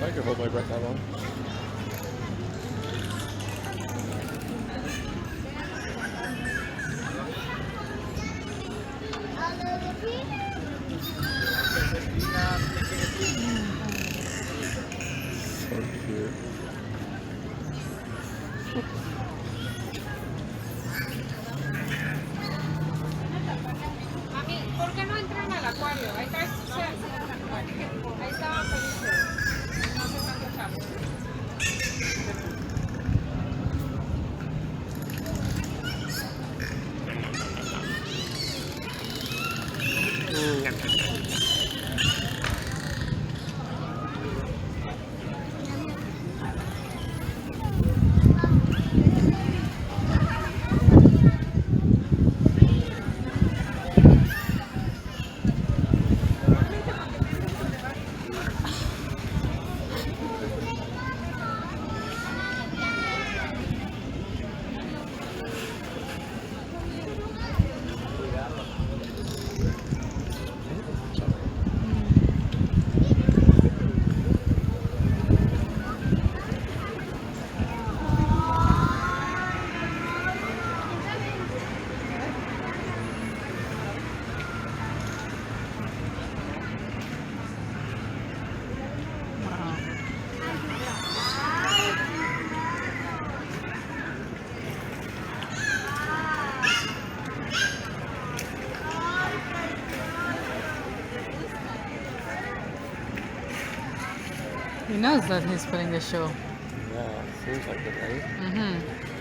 I could hold my breath that long. So cute. Mami, ¿por qué no entran al acuario? Ahí está, ahí estaban felices. No se están escuchando. He knows that he's putting the show. Yeah, seems like it, right? Mm-hmm.